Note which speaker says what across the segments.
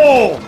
Speaker 1: hole!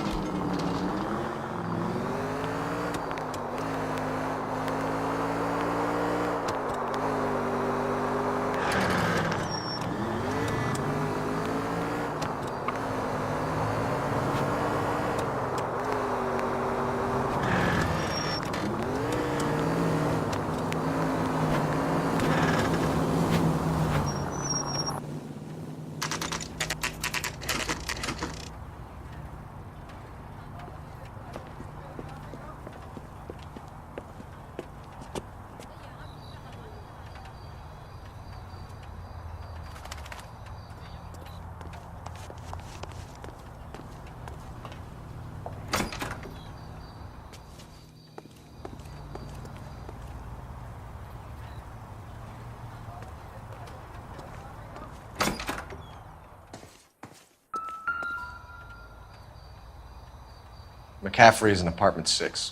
Speaker 2: McCaffrey is in apartment 6.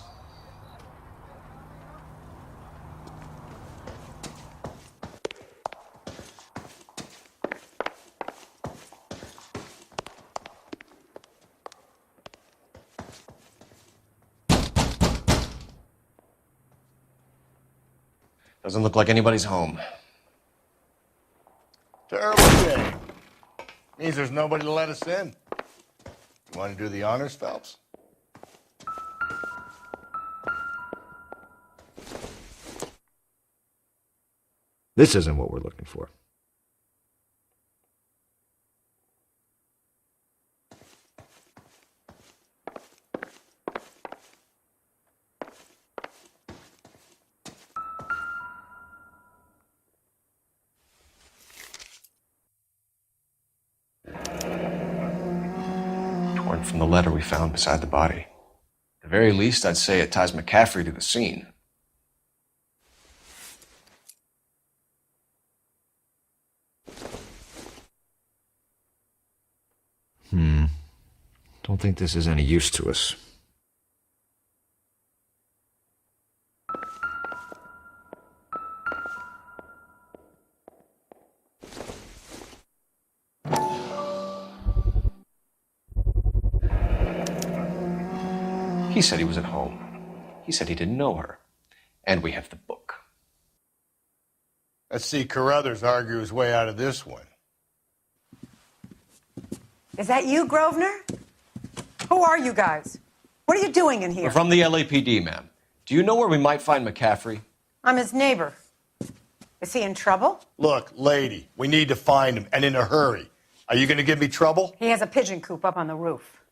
Speaker 2: Doesn't look like anybody's home.
Speaker 1: Terrible shame. Means there's nobody to let us in. You want to do the honors, Phelps?
Speaker 3: This isn't what we're looking for.
Speaker 2: Torn from the letter we found beside the body. At the very least, I'd say it ties McCaffrey to the scene.
Speaker 3: Don't think this is any use to us.
Speaker 2: He said he was at home. He said he didn't know her. And we have the book.
Speaker 1: Let's see Carruthers argue his way out of this one.
Speaker 4: Is that you, Grosvenor? Who are you guys? What are you doing in here?
Speaker 2: We're from the LAPD, ma'am. Do you know where we might find McCaffrey?
Speaker 4: I'm his neighbor. Is he in trouble?
Speaker 1: Look, lady, we need to find him, and in a hurry. Are you going to give me trouble?
Speaker 4: He has a pigeon coop up on the roof.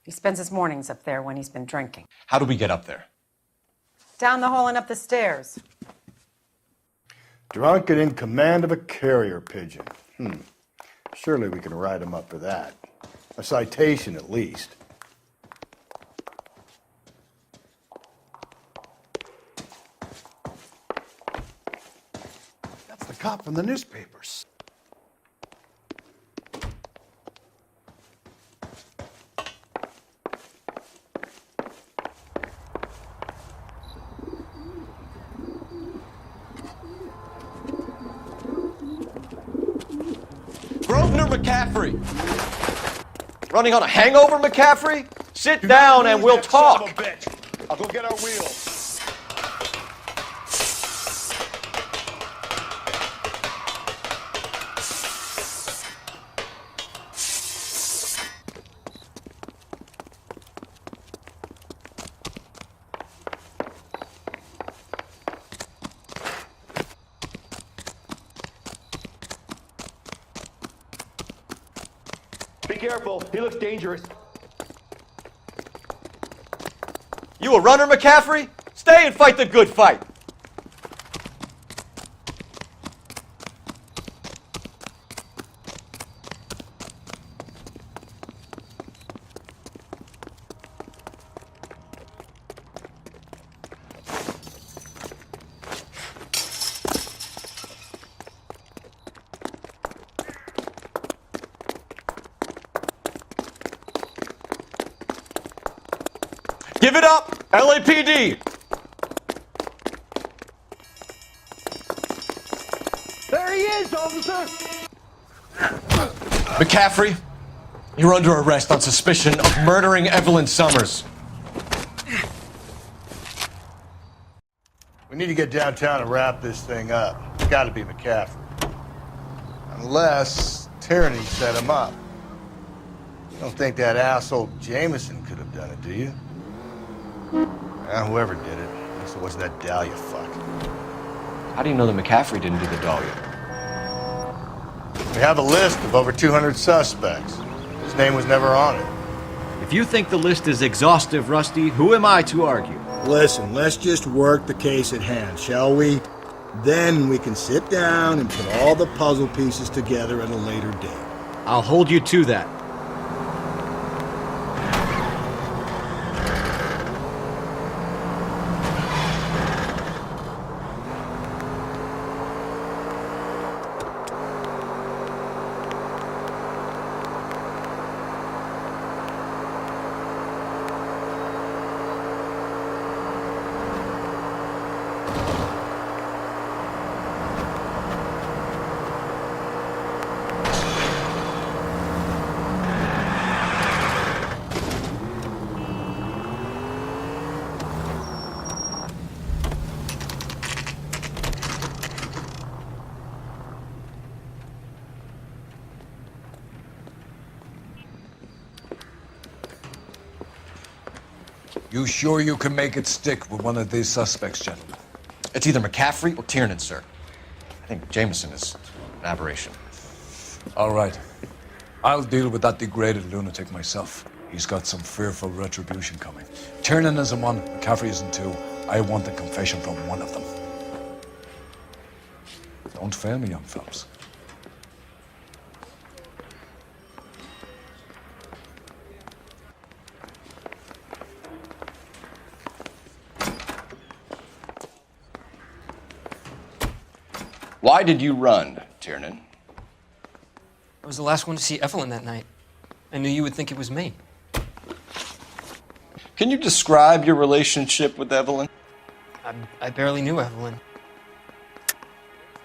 Speaker 4: He spends his mornings up there when he's been drinking.
Speaker 2: How do we get up there?
Speaker 4: Down the hall and up the stairs.
Speaker 1: Drunk and in command of a carrier pigeon. Surely we can write him up for that. A citation, at least. That's the cop from the newspapers.
Speaker 2: Grosvenor McCaffrey! Running on a hangover, McCaffrey? Sit down and we'll talk.
Speaker 1: Son of a bitch. I'll go get our wheels.
Speaker 5: Be careful. He looks dangerous.
Speaker 2: You a runner, McCaffrey? Stay and fight the good fight. Give it up, LAPD!
Speaker 5: There he is, officer!
Speaker 2: McCaffrey, You're under arrest on suspicion of murdering Evelyn Summers.
Speaker 1: We need to get downtown and wrap this thing up. It's got to be McCaffrey. Unless Tyranny set him up. You don't think that asshole Jameson could have done it, do you? Whoever did it. So what's that Dahlia fuck?
Speaker 2: How do you know that McCaffrey didn't do the Dahlia?
Speaker 1: We have a list of over 200 suspects. His name was never on it.
Speaker 5: If you think the list is exhaustive, Rusty, who am I to argue?
Speaker 6: Listen, let's just work the case at hand, shall we? Then we can sit down and put all the puzzle pieces together at a later date.
Speaker 5: I'll hold you to that.
Speaker 7: You sure you can make it stick with one of these suspects, gentlemen?
Speaker 2: It's either McCaffrey or Tiernan, sir. I think Jameson is an aberration.
Speaker 7: All right. I'll deal with that degraded lunatic myself. He's got some fearful retribution coming. Tiernan isn't one, McCaffrey isn't two. I want a confession from one of them. Don't fail me, young fellas.
Speaker 2: Why did you run, Tiernan?
Speaker 8: I was the last one to see Evelyn that night. I knew you would think it was me.
Speaker 2: Can you describe your relationship with Evelyn?
Speaker 8: I barely knew Evelyn.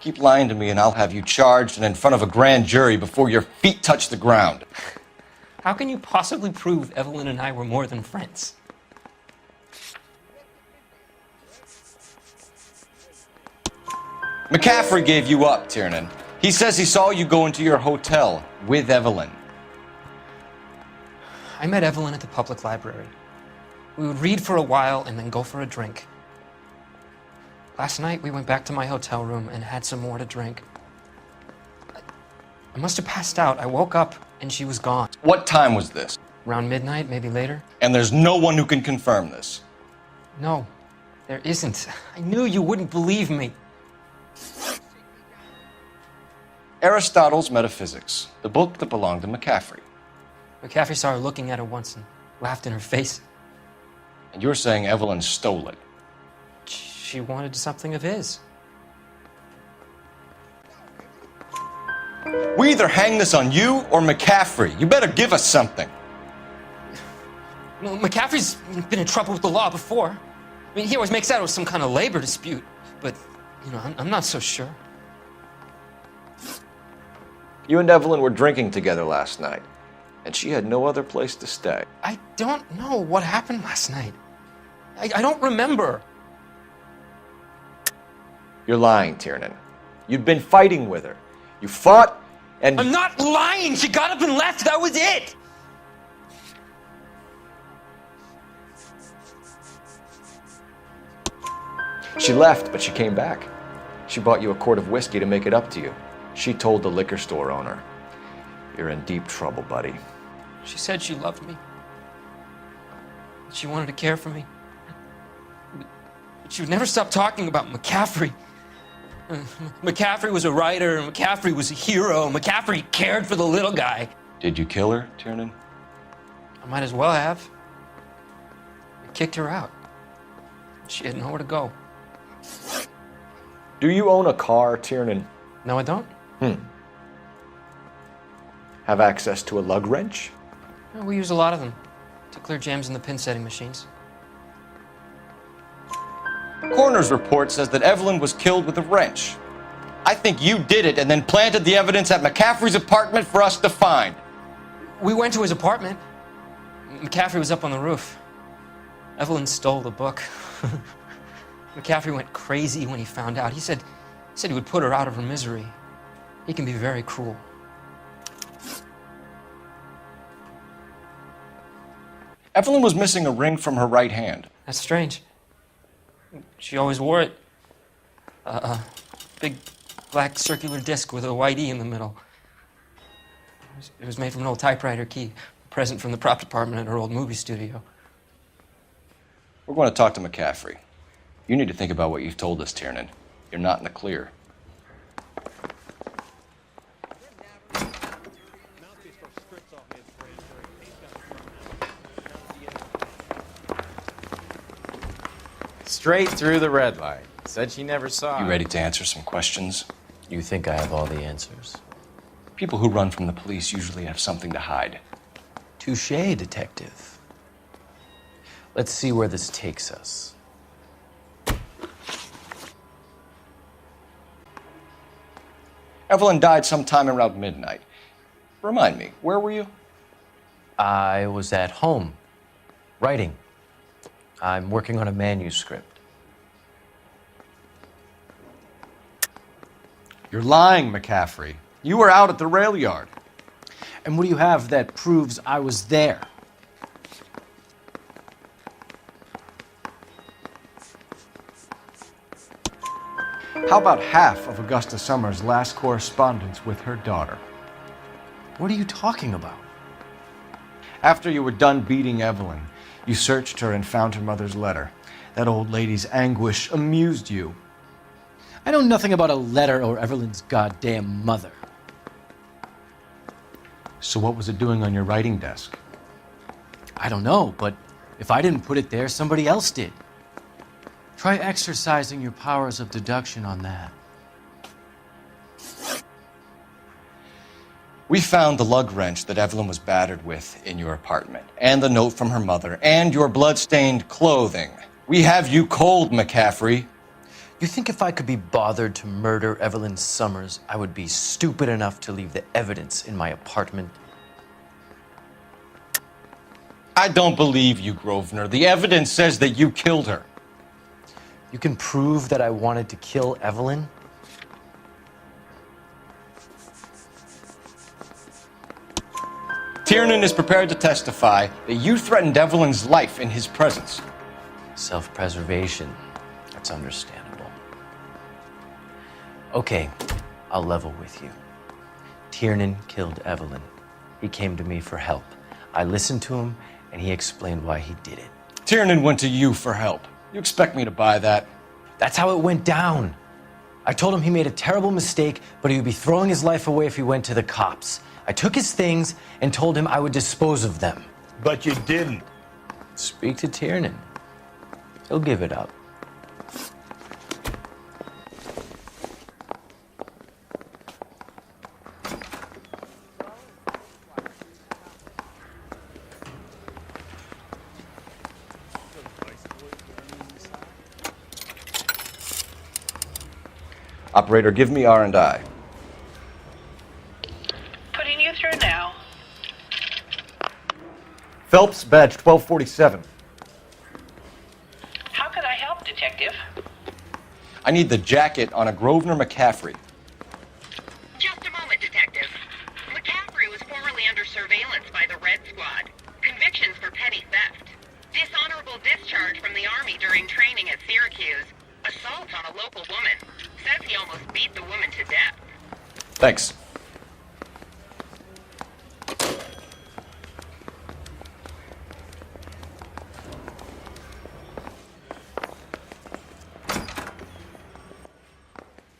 Speaker 2: Keep lying to me and I'll have you charged and in front of a grand jury before your feet touch the ground.
Speaker 8: How can you possibly prove Evelyn and I were more than friends?
Speaker 2: McCaffrey gave you up, Tiernan. He says he saw you go into your hotel with Evelyn.
Speaker 8: I met Evelyn at the public library. We would read for a while and then go for a drink. Last night, we went back to my hotel room and had some more to drink. I must have passed out. I woke up and she was gone.
Speaker 2: What time was this?
Speaker 8: Around midnight, maybe later?
Speaker 2: And there's no one who can confirm this.
Speaker 8: No, there isn't. I knew you wouldn't believe me.
Speaker 2: Aristotle's Metaphysics, the book that belonged to McCaffrey.
Speaker 8: McCaffrey saw her looking at it once and laughed in her face.
Speaker 2: And you're saying Evelyn stole it.
Speaker 8: She wanted something of his.
Speaker 2: We either hang this on you or McCaffrey. You better give us something.
Speaker 8: Well, McCaffrey's been in trouble with the law before. I mean, he always makes out it was some kind of labor dispute, but, you know, I'm not so sure.
Speaker 2: You and Evelyn were drinking together last night, and she had no other place to stay.
Speaker 8: I don't know what happened last night. I don't remember.
Speaker 2: You're lying, Tiernan. You'd been fighting with her. You fought, and...
Speaker 8: I'm not lying! She got up and left, that was it!
Speaker 2: She left, but she came back. She bought you a quart of whiskey to make it up to you. She told the liquor store owner. You're in deep trouble, buddy.
Speaker 8: She said she loved me. She wanted to care for me. But she would never stop talking about McCaffrey. McCaffrey was a writer, and McCaffrey was a hero. McCaffrey cared for the little guy.
Speaker 2: Did you kill her, Tiernan?
Speaker 8: I might as well have. I kicked her out. She had nowhere to go.
Speaker 2: Do you own a car, Tiernan?
Speaker 8: No, I don't.
Speaker 2: Have access to a lug wrench?
Speaker 8: Well, we use a lot of them to clear jams in the pin setting machines.
Speaker 2: Coroner's report says that Evelyn was killed with a wrench. I think you did it and then planted the evidence at McCaffrey's apartment for us to find.
Speaker 8: We went to his apartment. McCaffrey was up on the roof. Evelyn stole the book. McCaffrey went crazy when he found out. He said he would put her out of her misery. He can be very cruel.
Speaker 2: Evelyn was missing a ring from her right hand.
Speaker 8: That's strange. She always wore it. A big black circular disc with a white E in the middle. It was made from an old typewriter key, a present from the prop department at her old movie studio.
Speaker 2: We're going to talk to McCaffrey. You need to think about what you've told us, Tiernan. You're not in the clear.
Speaker 9: Straight through the red light. Said she never saw
Speaker 2: You
Speaker 9: it.
Speaker 2: ready to answer some questions?
Speaker 9: You think I have all the answers?
Speaker 2: People who run from the police usually have something to hide.
Speaker 9: Touché, detective. Let's see where this takes us.
Speaker 2: Evelyn died sometime around midnight. Remind me, where were you?
Speaker 9: I was at home, writing. I'm working on a manuscript.
Speaker 5: You're lying, McCaffrey. You were out at the rail yard.
Speaker 10: And what do you have that proves I was there?
Speaker 5: How about half of Augusta Summers' last correspondence with her daughter?
Speaker 10: What are you talking about?
Speaker 5: After you were done beating Evelyn, you searched her and found her mother's letter. That old lady's anguish amused you.
Speaker 10: I know nothing about a letter or Evelyn's goddamn mother.
Speaker 5: So what was it doing on your writing desk?
Speaker 10: I don't know, but if I didn't put it there, somebody else did. Try exercising your powers of deduction on that.
Speaker 2: We found the lug wrench that Evelyn was battered with in your apartment, and the note from her mother, and your blood-stained clothing. We have you cold, McCaffrey.
Speaker 9: You think if I could be bothered to murder Evelyn Summers, I would be stupid enough to leave the evidence in my apartment?
Speaker 2: I don't believe you, Grosvenor. The evidence says that you killed her.
Speaker 9: You can prove that I wanted to kill Evelyn?
Speaker 2: Tiernan is prepared to testify that you threatened Evelyn's life in his presence.
Speaker 9: Self-preservation. That's understandable. Okay, I'll level with you. Tiernan killed Evelyn. He came to me for help. I listened to him, and he explained why he did it.
Speaker 2: Tiernan went to you for help. You expect me to buy that?
Speaker 9: That's how it went down. I told him he made a terrible mistake, but he would be throwing his life away if he went to the cops. I took his things and told him I would dispose of them.
Speaker 6: But you didn't.
Speaker 9: Speak to Tiernan. He'll give it up.
Speaker 2: Operator, give me R&I.
Speaker 11: Putting you through now.
Speaker 5: Phelps, badge 1247.
Speaker 11: How could I help, Detective?
Speaker 2: I need the jacket on a Grosvenor McCaffrey.
Speaker 11: Just a moment, Detective. McCaffrey was formerly under surveillance by the Red Squad. Convictions for petty theft. Dishonorable discharge from the Army during training at Syracuse. Assault on a local woman. Says he almost beat the woman to death.
Speaker 2: Thanks.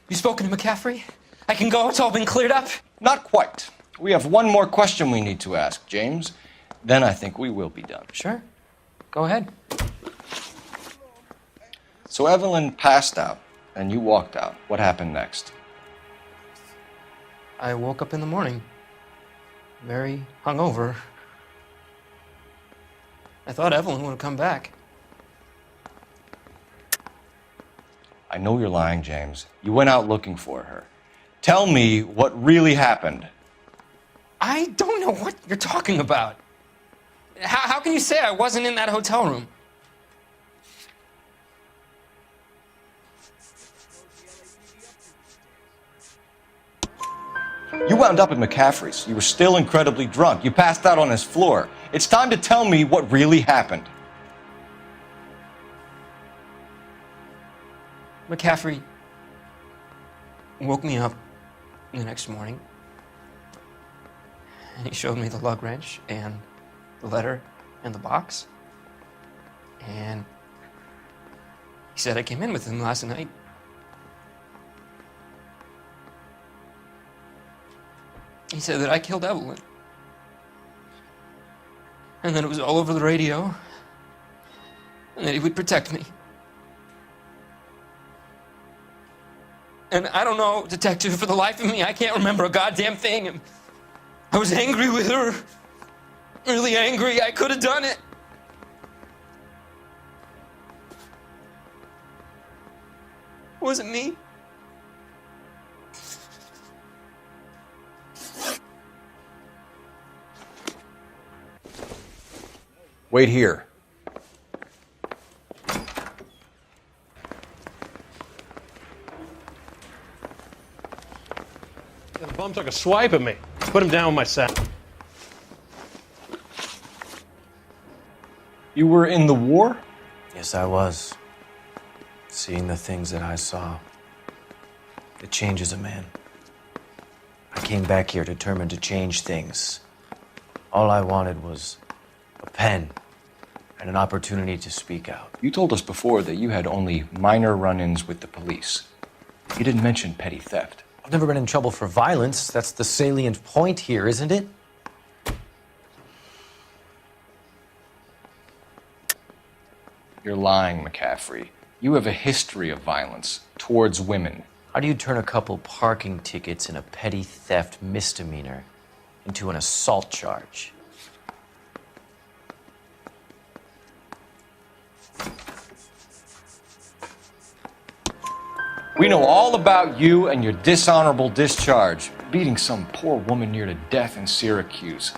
Speaker 8: You spoken to McCaffrey? I can go? It's all been cleared up?
Speaker 2: Not quite. We have one more question we need to ask, James. Then I think we will be done.
Speaker 8: Sure. Go ahead.
Speaker 2: So Evelyn passed out, and you walked out. What happened next?
Speaker 8: I woke up in the morning, very hungover. I thought Evelyn would have come back.
Speaker 2: I know you're lying, James. You went out looking for her. Tell me what really happened.
Speaker 8: I don't know what you're talking about. How can you say I wasn't in that hotel room?
Speaker 2: You wound up at McCaffrey's. You were still incredibly drunk. You passed out on his floor. It's time to tell me what really happened.
Speaker 8: McCaffrey woke me up the next morning, and he showed me the lug wrench and the letter and the box, and he said I came in with him last night. He said that I killed Evelyn, and that it was all over the radio, and that he would protect me. And I don't know, detective, for the life of me, I can't remember a goddamn thing. And I was angry with her. Really angry. I could have done it. It wasn't me.
Speaker 2: Wait here.
Speaker 12: The bum took a swipe at me. Put him down with my sack.
Speaker 2: You were in the war?
Speaker 9: Yes, I was. Seeing the things that I saw, it changes a man. I came back here determined to change things. All I wanted was a pen and an opportunity to speak out.
Speaker 2: You told us before that you had only minor run-ins with the police. You didn't mention petty theft.
Speaker 9: I've never been in trouble for violence. That's the salient point here, isn't it?
Speaker 2: You're lying, McCaffrey. You have a history of violence towards women.
Speaker 9: How do you turn a couple parking tickets and a petty theft misdemeanor into an assault charge?
Speaker 2: We know all about you and your dishonorable discharge, beating some poor woman near to death in Syracuse.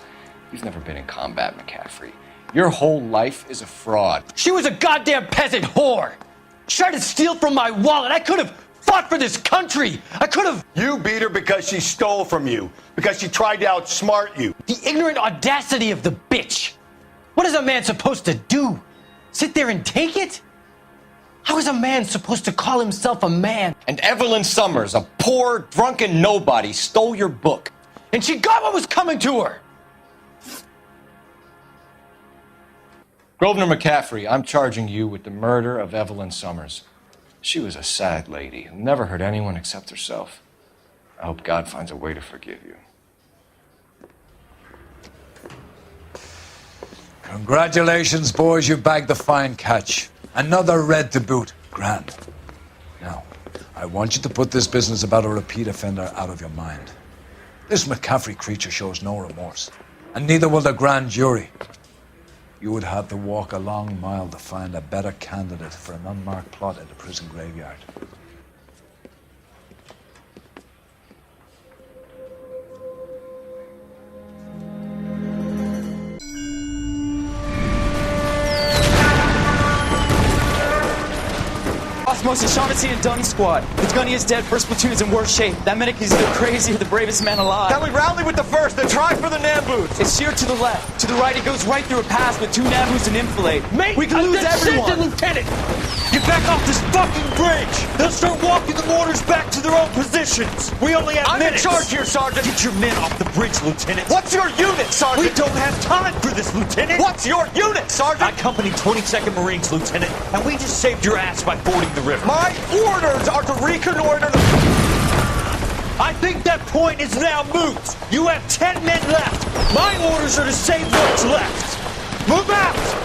Speaker 2: You've never been in combat, McCaffrey. Your whole life is a fraud.
Speaker 9: She was a goddamn peasant whore! She tried to steal from my wallet. I could have fought for this country. I could have...
Speaker 6: You beat her because she stole from you, because she tried to outsmart you.
Speaker 9: The ignorant audacity of the bitch! What is a man supposed to do? Sit there and take it? How is a man supposed to call himself a man?
Speaker 2: And Evelyn Summers, a poor, drunken nobody, stole your book.
Speaker 9: And she got what was coming to her!
Speaker 2: Grosvenor McCaffrey, I'm charging you with the murder of Evelyn Summers. She was a sad lady who never hurt anyone except herself. I hope God finds a way to forgive you.
Speaker 7: Congratulations, boys. You bagged the fine catch. Another red to boot. Grand. Now, I want you to put this business about a repeat offender out of your mind. This McCaffrey creature shows no remorse, and neither will the grand jury. You would have to walk a long mile to find a better candidate for an unmarked plot at the prison graveyard.
Speaker 13: Most Shaughnessy and Dunn squad. The gunny is dead. First platoon is in worse shape. That medic is either crazy or the bravest man alive.
Speaker 9: Then we rally with the first, then try for the Nambus.
Speaker 13: It's sheer to the left. To the right, it goes right through a pass with two Nambus and enfilade.
Speaker 9: Mate,
Speaker 13: we can lose everyone.
Speaker 9: Lieutenant! Get back off this fucking bridge! They'll start walking the mortars back to their own positions. We only have minutes. I'm in charge here, Sergeant. Get your men off the bridge, Lieutenant. What's your unit, Sergeant? We don't have time for this, Lieutenant. What's your unit, Sergeant? I company 22nd Marines, Lieutenant, and we just saved your ass by fording the river. My orders are to reconnoiter the... I think that point is now moot. You have 10 men left. My orders are to save what's left. Move out!